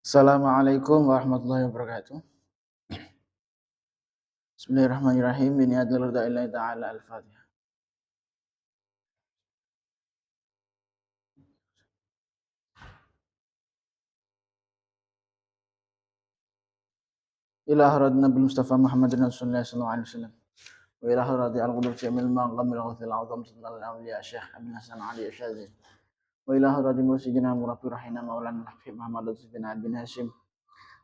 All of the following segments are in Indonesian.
Assalamualaikum warahmatullahi wabarakatuh. Bismillahirrahmanirrahim. Biniadlillahi ta'ala al-Fatihah. Ila haradna bil Mustafa Muhammadin Rasulullah sallallahu alaihi wasallam. Wa ila haradi al-qudus jamil maqam al-ghafil al-azam sallallahu alaihi Syekh Ibn Hasan Ali Asyadzi. Wa ila haradi mursidina murabbi rahina maulana Habib Muhammad Lutfi bin Bin Hashim.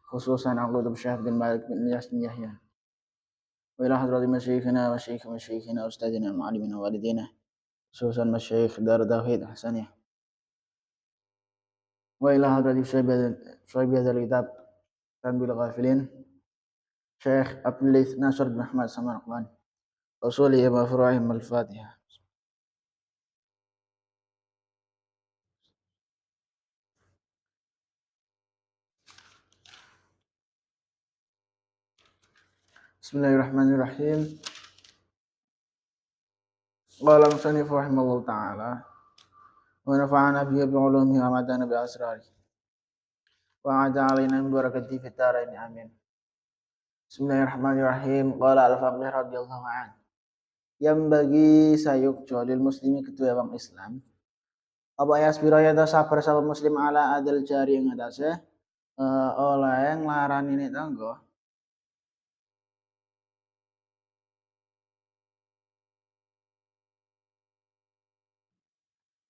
Khususan al-qudus Syekh bin Malik bin Ilyas bin Yahya. Wa ila hadrati masyayikhina ustadina ma'alimina walidina. Khususan masyayikh Dar Tauhid Hasaniyah. Wa ila hadrati syaibi hadzal kitab Tanbihul Ghafilin Syekh Abdul Nasr bin Ahmad Samarqand. Usuli wa furu'ihim al-Fatihah. Bismillahirrahmanirrahim. Qala musannif rahimallahu ta'ala wa nafa'ana bihi bi ulumihi wa madana bi asrari wa ada alaina min barakatihi fid dharain amin. Bismillahirrahmanirrahim. Qala al-faqih radhiyallahu anhu. Yang bagi sayuk lil muslimi ketua bang Islam. Apa ya spiraya da sabar sapa muslim ala adal jari ing atase oleh nglarani nek tangga.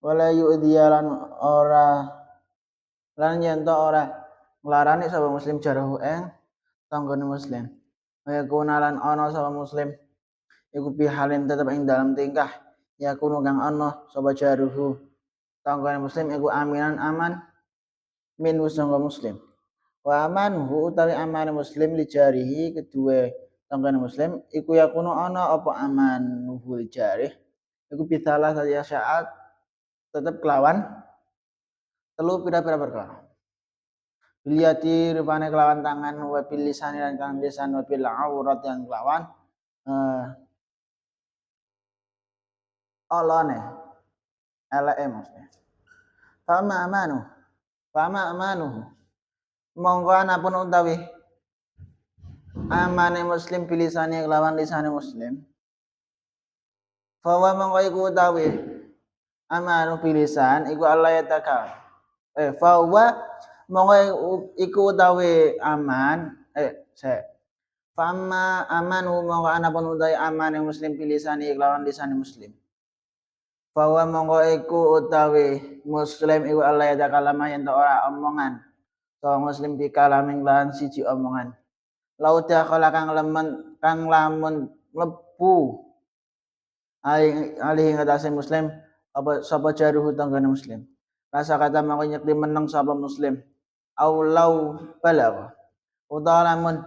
Wala yu'diyalan ora lan yen ora nglarani sapa muslim jarahu ing tanggane muslim. Kaya kunalan ana sapa muslim iku pihalin tetep ing dalam tingkah ya kuno kang ana sapa jaruhu tanggane muslim iku aminan aman min sangka muslim. Wa amanuhu utawi amane muslim li jarihi kedue tanggane muslim iku ya kuno ana apa amanuhu li jarih iku bisalah saja syaat tetep kelawan telu pira-pira perkara. Biliyati rupane kelawan tangan wa bil lisan lan kang lisan wa bil aurat yang kelawan olone eleke maksudnya. Fama amanu monggo anapun utawi amane muslim bilisane kelawan lisane muslim. Fawa monggo iku utawi amanu bilisan iku Allah yatakal. Fawa monggo iku utawi aman Fama amanu monggo anapun utawi amane muslim bilisane kelawan lisane muslim. Fawa monggo iku utawi muslim iku Allah yatakalama yen ora omongan. So muslim bikalamin lan siji omongan. Lauda kala kang lamun mlebu alih ngatasi muslim apa sapa jaruhu tanggane muslim. Rasa kata mangko nyekti meneng sapa muslim. Aulau balagha. Utawa lamun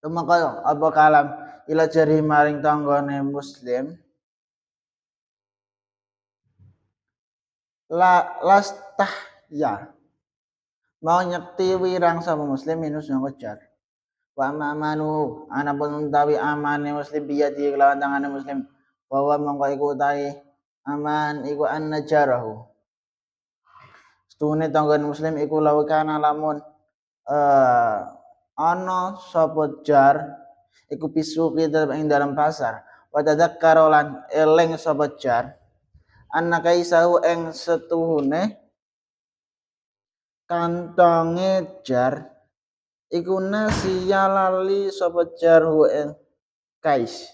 tumeka apa kalam ila jari maring tanggane muslim. Lastah ya mau nyekti wirang sama muslim minus yang kejar wa amanu anapun utawi amane muslim biyati kelawan tangane muslim bahwa mongko iku utawi aman iku annajarahu stune tangane muslim iku lawakana lamun ana sapa jar iku pisuki ing dalam pasar wa tadzakkara lan eling sapa jar anaka isahu ing setuhune kantonge jar iku nasiya lali sapa jarhu ing kais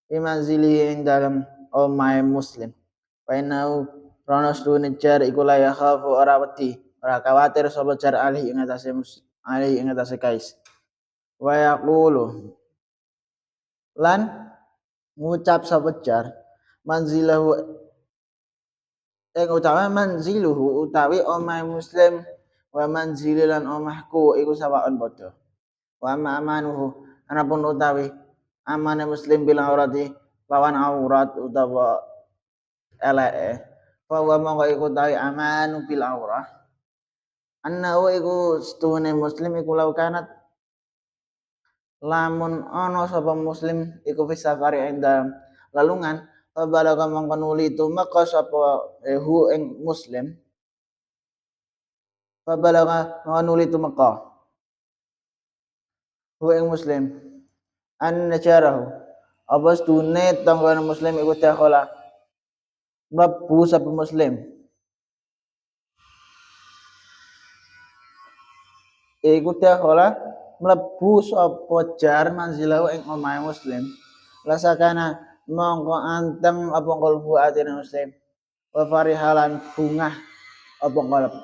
imazili ing dalam omahe muslim painau ronos dune jar iku la yakhafu ora wedi ora kuwatir sapa jar alih ing atase kais wa yaqulu lan ngucap sapa jar manzilahu utawi manziluhu utawi omahe muslim wa manzililan omahku iku sawaon padha wa amanuhu anapun utawi amane muslim bilang aurati lawan aurat utawa eleke fa wa mongko iku utawi amanu bil aurah annahu iku stune muslim iku laukanat lamun ana sapa muslim iku fisafari ing dalam lalungan balaga mongko nuli tumeka sapa hu ing muslim Fabalagha nuli tumeka hu ing muslim an najarahu apa stune tanggane muslim iku dakhala mlebu sapa muslim iku dakhala mlebu sapa jar manzilahu ing omahe muslim lasakana mongko anteng apa kalbu atine muslim wa farihalan bungah apa qalb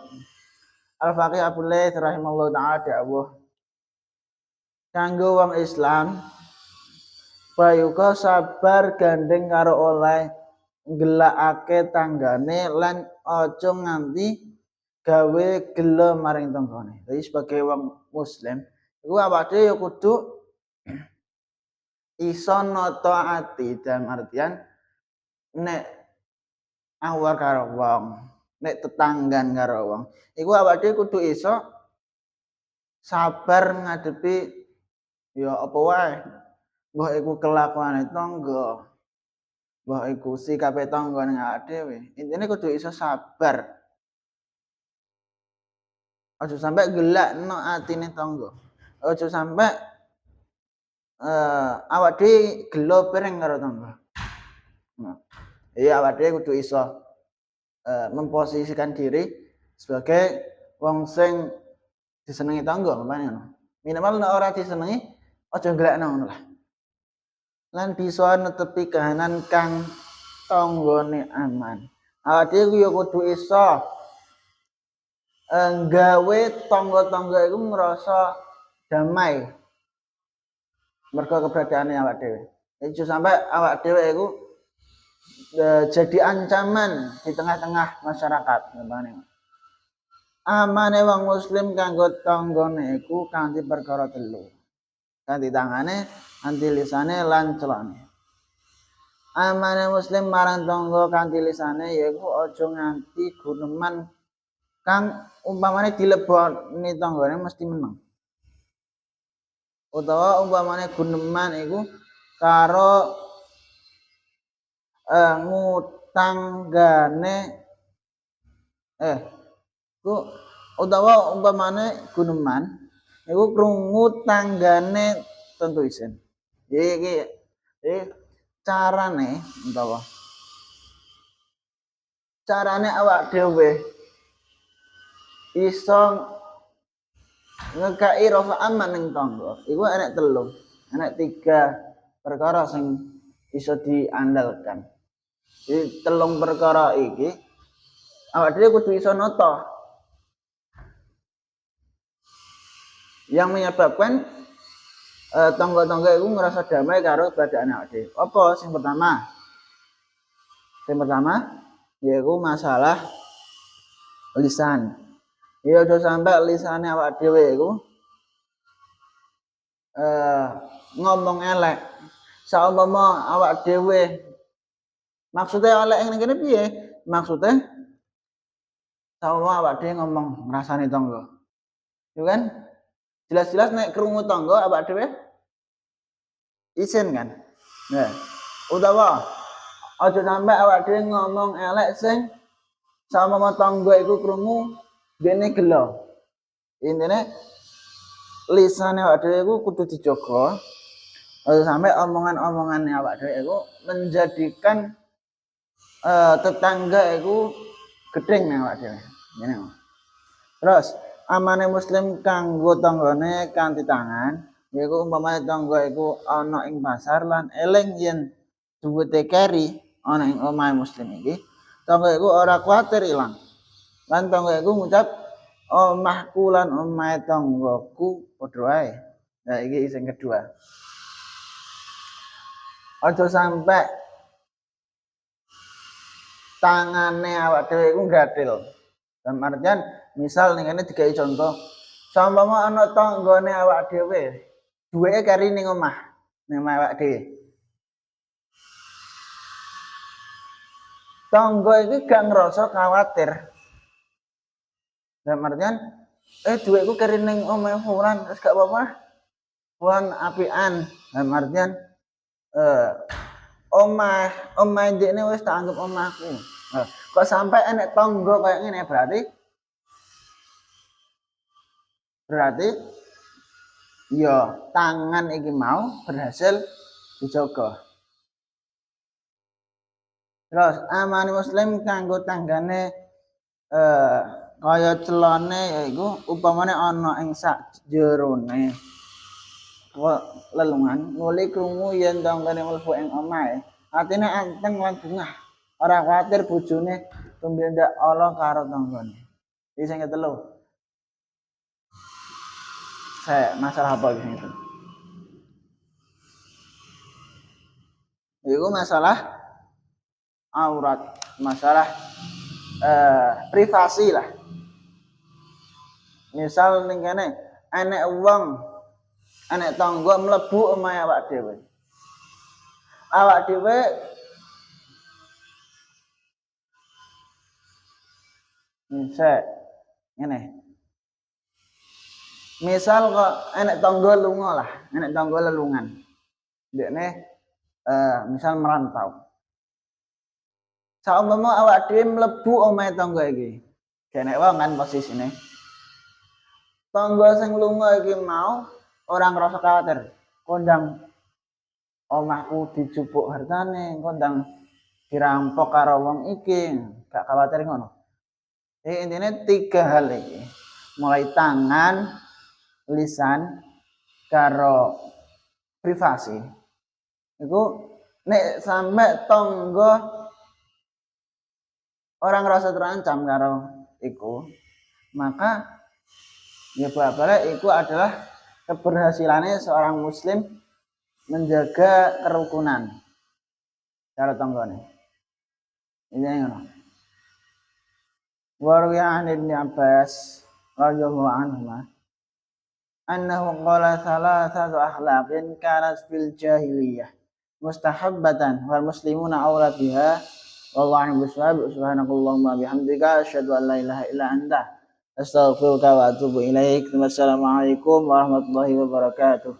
al faqih Abu Laits rahimallahu taala dawuh kanggo wong Islam prayuga sabar gandeng karo oleh nggelakake tanggane lan aja nganti gawe gelo maring tanggane. Jadi sebagai wong muslim iku awake ya kudu iso nata ati dalam artian nek awak karo wong, nek tetanggan karo wong, iku awake kudu iso sabar ngadepi ya apa wae. Mbah iku kelakuane tangga, mbah iku sikape tangga ning awake dhewe. Intine kudu iso sabar. Aja sampe gelakno atine tangga. Aja sampe awak dhewe gelo pereng karo tangga. Nah, iya awak dhewe kudu iso memposisikan diri sebagai wong sing disenengi tangga umpamane ngono. Minimal nek ora disenengi aja gelakno ngono lah. Lan bisa netepi kahanan kang tanggane aman. Awak dhewe ya kudu iso nggawe tangga-tangga iku ngrasa damai. Mergo keberadaane awak dhewe. Aja sampai awak dhewe iku jadi ancaman di tengah-tengah masyarakat umpamane. Amane wong muslim kanggo tanggane iku kanthi perkara telu. Kanthi tangane, kanthi lisane lan celane. Amane muslim marang tangga kanthi lisane yaiku aja nganti guneman kang umpamane dileboni tanggane mesti meneng. Utawa umpamane guneman iku karo ngutanggane utawa umpamane guneman iku krungu tanggane tentu isin. Iki carane awak dhewe iso ngekai rasa aman ning tangga iku enek telu, enek 3 perkara sing iso diandalkan. Jadi telung perkara iki awak dhewe kudu iso nata yang menyebabkan tangga-tangga iku ngerasa damai karo keberadaan awak dhewe. Apa sing pertama? Sing pertama yaiku masalah lisan. Ya aja sampe lisane awak dhewe iku ngomong elek. Saumpama awak dhewe maksudnya elek ning kene piye? Maksudnya saumpama awak dhewe ngomong ngrasani tangga. Yo kan? Jelas-jelas nek krungu tangga awak dhewe isin kan. Nah, utawa aja sampe awak dhewe ngomong elek sing saumpama tangga iku krungu dene gelo. Intine lisane awak dhewe iku kudu dijaga. Aja sampai omongan-omongane awak dhewe iku menjadikan tetangga iku gedeng nang awak dhewe. Ngene. Terus amane muslim kanggo tanggane kanthi tangan, yaiku umpamane tangga iku ana ing pasar lan eling yen duwite keri ana ing omahe muslim iki, tangga iku ora kuwatir ilang. Lan tangga iku ngucap omahku lan omahe tanggaku padha wae. Nah iki sing kedua. Aja sampai tangane awak dhewe iku gadil. Dalam artian misal ning kene digawe contoh, sampama ana tanggane awak dhewe, duweke kari ning omah awak dhewe. Tangga iki gak ngerasa khawatir. Dalam artian duwekku kari ning omah Fulan, wis gak apa-apa. Fulan apian. Dalam artian omah ndekne wis tak anggap omahku. Kok sampai enek tangga kaya ngene berarti Berarti ya tangan iki mau berhasil dijaga. Terus amane muslim kanggo tanggane kaya celane yaiku upamane ana ing sak jerone lelungan nuli krungu yen tanggane mlebu ing omahe atine anteng lan bungah ora kuwatir bojone tumindak ala karo tanggane. Iki sing ketelu. Masalah apa iki sing Iku masalah aurat, masalah privasi lah. Misal ning kene enek wong, enek tangga mlebu omahe awak dhewe. Awak dhewe ngene. Misal kok enek tangga lunga lah, enek tangga lelungan. Dekne misal merantau. Saumpama awak dhewe mlebu omahe tangga iki. Kene wae kan posisine. Tangga sing lunga iki mau ora ngrasa kuwatir. Kondang omahku dijupuk hartane, kondang dirampok karo wong iki, gak kuwatir ngono. Intine 3 hal iki. Mulai tangan, lisan, karo privasi. Iku nek sampe tangga orang ngerasa terancam karo iku, maka ya balik iku adalah keberhasilannya seorang muslim menjaga kerukunan karo tanggane. Ini ngono. Wa ruwiya an Ibnu Abbas radhiyallahu anhu annahu qala thalathatu akhlaqin kanat fil jahiliyah mustahabbatan wal muslimuna awla biha wallahu a'lam. Subhanakallahumma bihamdika asyhadu an la ilaha illa anta astaghfiruka wa atubu ilaik. Wassalamualaikum warahmatullahi wabarakatuh.